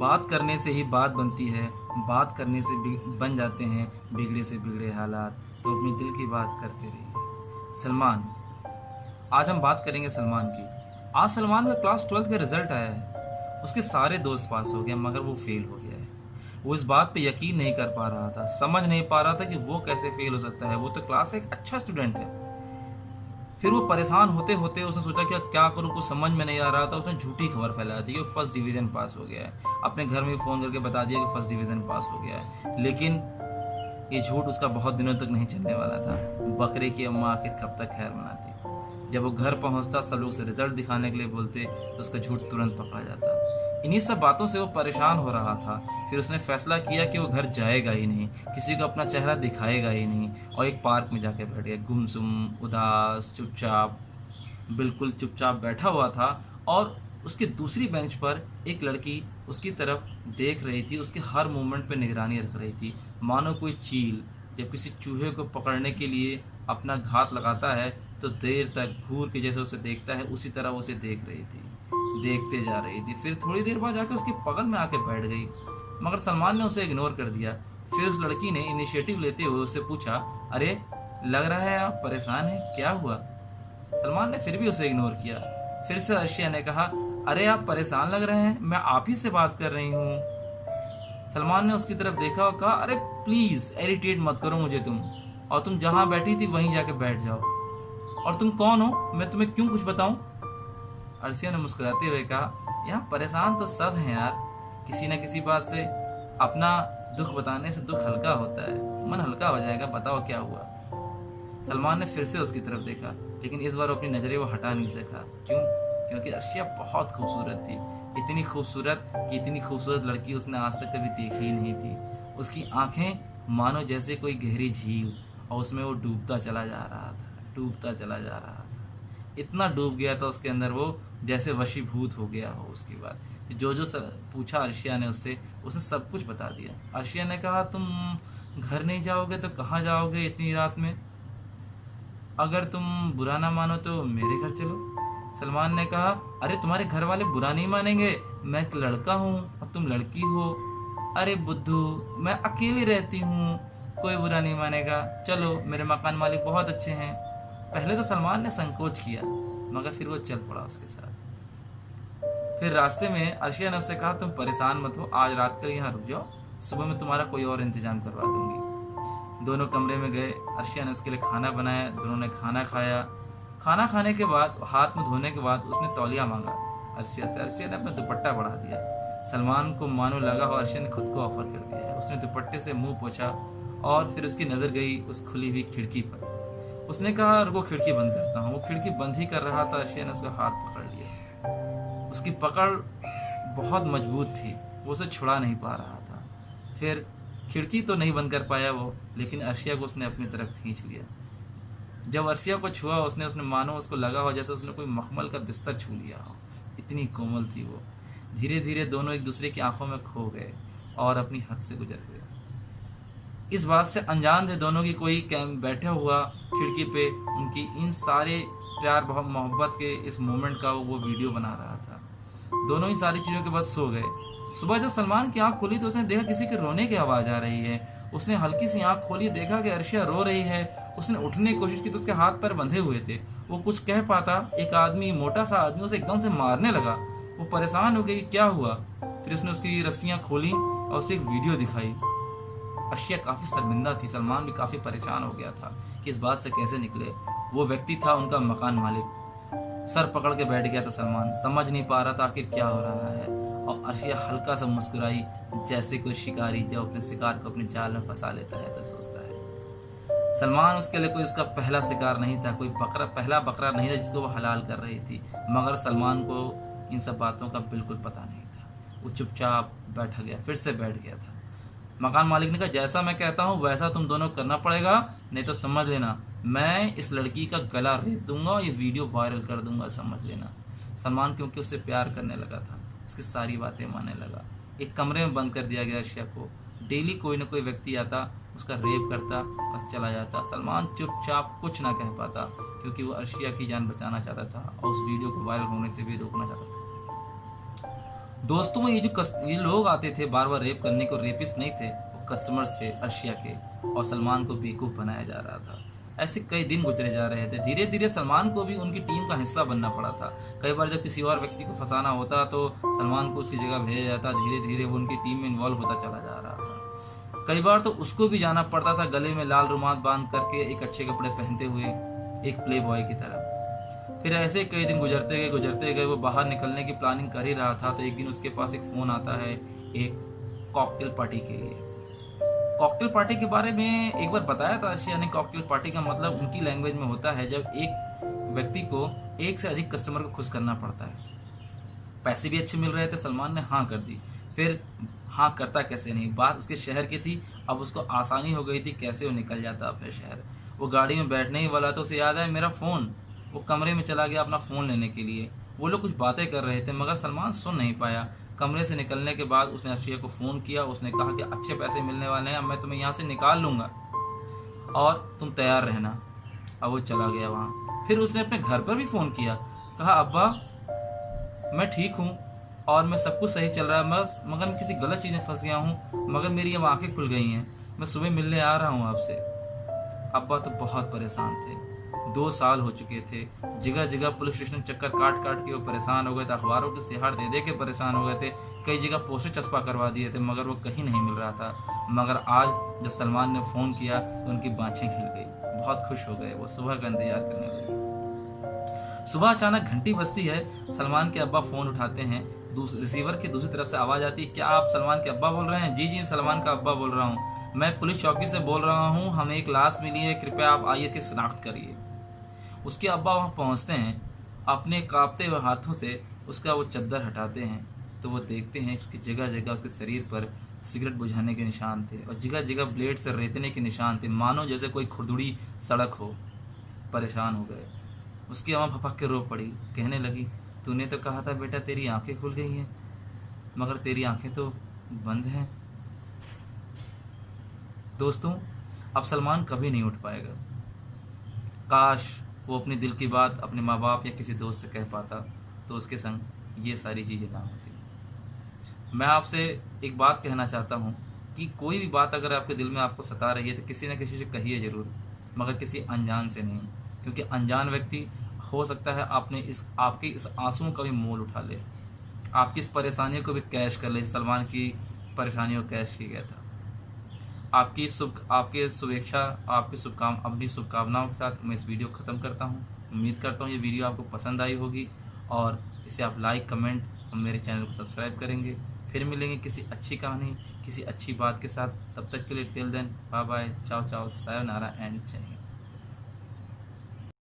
बात करने से ही बात बनती है, बात करने से बन जाते हैं बिगड़े से बिगड़े हालात। तो अपनी दिल की बात करते रहिए। सलमान, आज हम बात करेंगे सलमान की। आज सलमान का क्लास 12th का रिजल्ट आया है। उसके सारे दोस्त पास हो गए मगर वो फेल हो गया है। वो इस बात पे यकीन नहीं कर पा रहा था, समझ नहीं पा रहा था कि वो कैसे फेल हो सकता है। वो तो क्लास का एक अच्छा स्टूडेंट है। फिर वो परेशान होते होते उसने सोचा कि क्या करूँ, कुछ समझ में नहीं आ रहा था। उसने झूठी खबर फैला दी कि फर्स्ट डिवीज़न पास हो गया है। अपने घर में फ़ोन करके बता दिया कि फर्स्ट डिवीज़न पास हो गया है। लेकिन ये झूठ उसका बहुत दिनों तक नहीं चलने वाला था। बकरे की अम्मा आखिर कब तक खैर मनाती। जब वो घर पहुंचता सब लोग उसे रिजल्ट दिखाने के लिए बोलते तो उसका झूठ तुरंत पकड़ा जाता। इन्हीं सब बातों से वो परेशान हो रहा था। फिर उसने फैसला किया कि वो घर जाएगा ही नहीं, किसी को अपना चेहरा दिखाएगा ही नहीं, और एक पार्क में जाके बैठ गया। गुमसुम, उदास, चुपचाप, बिल्कुल चुपचाप बैठा हुआ था। और उसकी दूसरी बेंच पर एक लड़की उसकी तरफ देख रही थी, उसके हर मूवमेंट पे निगरानी रख रही थी। मानो कोई चील जब किसी चूहे को पकड़ने के लिए अपना घात लगाता है तो देर तक घूर के जैसे उसे देखता है, उसी तरह उसे देख रही थी, देखते जा रही थी। फिर थोड़ी देर बाद जाकर उसके बगल में आके बैठ गई, मगर सलमान ने उसे इग्नोर कर दिया। फिर उस लड़की ने इनिशिएटिव लेते हुए उससे पूछा, अरे लग रहा है आप परेशान हैं, क्या हुआ? सलमान ने फिर भी उसे इग्नोर किया। फिर से अर्शिया ने कहा, अरे आप परेशान लग रहे हैं, मैं आप ही से बात कर रही हूँ। सलमान ने उसकी तरफ देखा और कहा, अरे प्लीज इरिटेट मत करो मुझे तुम, और तुम जहां बैठी थी वहीं जाके बैठ जाओ। और तुम कौन हो, मैं तुम्हें क्यों कुछ बताऊं? अर्शिया ने मुस्कुराते हुए कहा, यहाँ परेशान तो सब हैं यार, किसी न किसी बात से। अपना दुख बताने से दुख हल्का होता है, मन हल्का हो जाएगा, बताओ क्या हुआ? सलमान ने फिर से उसकी तरफ देखा, लेकिन इस बार अपनी नजरें वो हटा नहीं सका। क्यों? क्योंकि अर्शिया बहुत खूबसूरत थी। इतनी खूबसूरत कि इतनी खूबसूरत लड़की उसने आज तक कभी देखी ही नहीं थी। उसकी आंखें मानो जैसे कोई गहरी झील, और उसमें वो डूबता चला जा रहा था, डूबता चला जा रहा था। इतना डूब गया था उसके अंदर वो, जैसे वशीभूत हो गया हो। उसके बाद जो जो पूछा अर्शिया ने उससे, उसने सब कुछ बता दिया। अर्शिया ने कहा, तुम घर नहीं जाओगे तो कहाँ जाओगे इतनी रात में? अगर तुम बुरा ना मानो तो मेरे घर चलो। सलमान ने कहा, अरे तुम्हारे घर वाले बुरा नहीं मानेंगे, मैं एक लड़का हूँ और तुम लड़की हो। अरे बुद्धू, मैं अकेली रहती हूँ, कोई बुरा नहीं मानेगा, चलो, मेरे मकान मालिक बहुत अच्छे हैं। पहले तो सलमान ने संकोच किया, मगर फिर वो चल पड़ा उसके साथ। फिर रास्ते में अर्शिया ने उससे कहा, तुम परेशान मत हो, आज रात के लिए यहाँ रुक जाओ, सुबह में तुम्हारा कोई और इंतजाम करवा दूंगी। दोनों कमरे में गए। अर्शिया ने उसके लिए खाना बनाया, दोनों ने खाना खाया। खाना खाने के बाद, हाथ मुंह धोने के बाद उसने तौलिया मांगा अर्शिया से। अर्शिया ने अपना दुपट्टा बढ़ा दिया। सलमान को मानो लगा हो अर्शिया ने खुद को ऑफर कर दिया है। उसने दुपट्टे से मुंह पोंछा और फिर उसकी नज़र गई उस खुली हुई खिड़की पर। उसने कहा, रुको खिड़की बंद करता हूँ। वो खिड़की बंद ही कर रहा था, अर्शिया ने उसका हाथ पकड़ लिया। उसकी पकड़ बहुत मजबूत थी, वो उसे छुड़ा नहीं पा रहा था। फिर खिड़की तो नहीं बंद कर पाया वो, लेकिन अर्शिया को उसने अपनी तरफ खींच लिया। जब अर्शिया को छुआ उसने मानो उसको लगा हो जैसे उसने कोई मखमल का बिस्तर छू लिया हो, इतनी कोमल थी वो। धीरे धीरे दोनों एक दूसरे की आंखों में खो गए और अपनी हद से गुजर गए। इस बात से अनजान थे दोनों की कोई बैठा हुआ खिड़की पे उनकी इन सारे प्यार मोहब्बत के इस मोमेंट का वो वीडियो बना रहा था। दोनों ही सारी चीज़ों के बाद सो गए। सुबह जब सलमान की आंख खोली तो उसने देखा किसी के रोने की आवाज़ आ रही है। उसने हल्की सी आंख खोली, देखा कि अर्शिया रो रही है। उसने उठने की कोशिश की तो उसके हाथ पैर बंधे हुए थे, वो कुछ कह पाता। एक आदमी, मोटा सा आदमी, उसे एकदम से मारने लगा। वो परेशान हो गई, क्या हुआ? फिर उसने उसकी रस्सियाँ खोली और उसे एक वीडियो दिखाई। अर्शिया काफ़ी शर्मिंदा थी, सलमान भी काफ़ी परेशान हो गया था कि इस बात से कैसे निकले। वो व्यक्ति था उनका मकान मालिक। सर पकड़ के बैठ गया था सलमान, समझ नहीं पा रहा था आखिर क्या हो रहा है। और अर्शिया हल्का सा मुस्कुराई, जैसे कोई शिकारी जब अपने शिकार को अपने जाल में फंसा लेता है तो सोचता है। सलमान उसके लिए कोई उसका पहला शिकार नहीं था, कोई पहला बकरा नहीं था जिसको वो हलाल कर रही थी। मगर सलमान को इन सब बातों का बिल्कुल पता नहीं था। वो चुपचाप बैठा गया, फिर से बैठ गया था। मकान मालिक ने कहा, जैसा मैं कहता हूँ वैसा तुम दोनों करना पड़ेगा, नहीं तो समझ लेना मैं इस लड़की का गला रेत दूंगा और ये वीडियो वायरल कर दूंगा, समझ लेना। सलमान क्योंकि उससे प्यार करने लगा था, उसकी सारी बातें मानने लगा। एक कमरे में बंद कर दिया गया अर्शिया को। डेली कोई ना कोई व्यक्ति आता, उसका रेप करता और चला जाता। सलमान चुपचाप कुछ ना कह पाता क्योंकि वो अर्शिया की जान बचाना चाहता था और उस वीडियो को वायरल होने से भी रोकना चाहता था। दोस्तों ये लोग आते थे बार बार रेप करने को, रेपिस्ट नहीं थे, वो कस्टमर्स थे अर्शिया के, और सलमान को बेवकूफ़ बनाया जा रहा था। ऐसे कई दिन गुजरे जा रहे थे। धीरे धीरे सलमान को भी उनकी टीम का हिस्सा बनना पड़ा था। कई बार जब किसी और व्यक्ति को फंसाना होता तो सलमान को उसकी जगह भेजा जाता। धीरे धीरे वो उनकी टीम में इन्वॉल्व होता चला जा रहा था। कई बार तो उसको भी जाना पड़ता था गले में लाल रुमाल बांध करके, एक अच्छे कपड़े पहनते हुए, एक प्ले बॉय की तरह। फिर ऐसे कई दिन गुजरते गए। वो बाहर निकलने की प्लानिंग कर ही रहा था तो एक दिन उसके पास एक फ़ोन आता है एक कॉकटेल पार्टी के लिए। कॉकटेल पार्टी के बारे में एक बार बताया था अर्शिया ने। कॉकटेल पार्टी का मतलब उनकी लैंग्वेज में होता है जब एक व्यक्ति को एक से अधिक कस्टमर को खुश करना पड़ता है। पैसे भी अच्छे मिल रहे थे, सलमान ने हाँ कर दी। फिर हाँ करता कैसे नहीं, बात उसके शहर की थी। अब उसको आसानी हो गई थी कैसे वो निकल जाता अपने शहर। वो गाड़ी में बैठने ही वाला तो उसे याद है मेरा फ़ोन। वो कमरे में चला गया अपना फ़ोन लेने के लिए। वो लोग कुछ बातें कर रहे थे मगर सलमान सुन नहीं पाया। कमरे से निकलने के बाद उसने अर्शिया को फ़ोन किया। उसने कहा कि अच्छे पैसे मिलने वाले हैं, मैं तुम्हें यहाँ से निकाल लूँगा और तुम तैयार रहना। अब वो चला गया वहाँ। फिर उसने अपने घर पर भी फ़ोन किया, कहा अब्बा मैं ठीक हूँ और मैं सब कुछ सही चल रहा है, मगर मैं किसी गलत चीज़ में फंस गया हूँ, मगर मेरी अब आंखें खुल गई हैं, मैं सुबह मिलने आ रहा हूँ आपसे। अब्बा तो बहुत परेशान थे। 2 साल हो चुके थे। जगह जगह पुलिस स्टेशन चक्कर काट काट के वो परेशान हो गए थे। अखबारों के इश्तिहार दे दे के परेशान हो गए थे। कई जगह पोस्टर चस्पा करवा दिए थे मगर वो कहीं नहीं मिल रहा था। मगर आज जब सलमान ने फ़ोन किया तो उनकी बाँछें खिल गई। बहुत खुश हो गए। वो सुबह का इंतजार करने लगे। सुबह अचानक घंटी बजती है। सलमान के अब्बा फ़ोन उठाते हैं। रिसीवर की दूसरी तरफ से आवाज़ आती है, क्या आप सलमान के अब्बा बोल रहे हैं? जी जी, सलमान का अब्बा बोल रहा हूँ। मैं पुलिस चौकी से बोल रहा हूँ, हमें एक लाश मिली है, कृपया आप आइए इसकी शिनाख्त करिए। उसके अब्बा वहाँ पहुँचते हैं। अपने कांपते हुए हाथों से उसका वो चद्दर हटाते हैं तो वो देखते हैं उसकी जगह जगह उसके शरीर पर सिगरेट बुझाने के निशान थे और जगह जगह ब्लेड से रेतने के निशान थे, मानो जैसे कोई खुरदुरी सड़क हो। परेशान हो गए। उसकी अम्मा फपक के रो पड़ी। कहने लगी, तूने तो कहा था बेटा तेरी आंखें खुल गई हैं, मगर तेरी आंखें तो बंद हैं। दोस्तों, अब सलमान कभी नहीं उठ पाएगा। काश वो अपने दिल की बात अपने माँ बाप या किसी दोस्त से कह पाता तो उसके संग ये सारी चीज़ें ना होती। मैं आपसे एक बात कहना चाहता हूँ कि कोई भी बात अगर आपके दिल में आपको सता रही है तो किसी न किसी से कहिए ज़रूर, मगर किसी अनजान से नहीं, क्योंकि अनजान व्यक्ति हो सकता है आपके इस आंसुओं का भी मोल उठा ले, आपकी इस परेशानियों को भी कैश कर ले। सलमान की परेशानियों को कैश किया गया था। आपकी अपनी शुभकामनाओं के साथ मैं इस वीडियो को ख़त्म करता हूँ। उम्मीद करता हूँ ये वीडियो आपको पसंद आई होगी और इसे आप लाइक, कमेंट और मेरे चैनल को सब्सक्राइब करेंगे। फिर मिलेंगे किसी अच्छी कहानी, किसी अच्छी बात के साथ। तब तक के लिए टिल देन, बाय बाय, चाओ चाओ, सायोनारा एंड जय हिंद।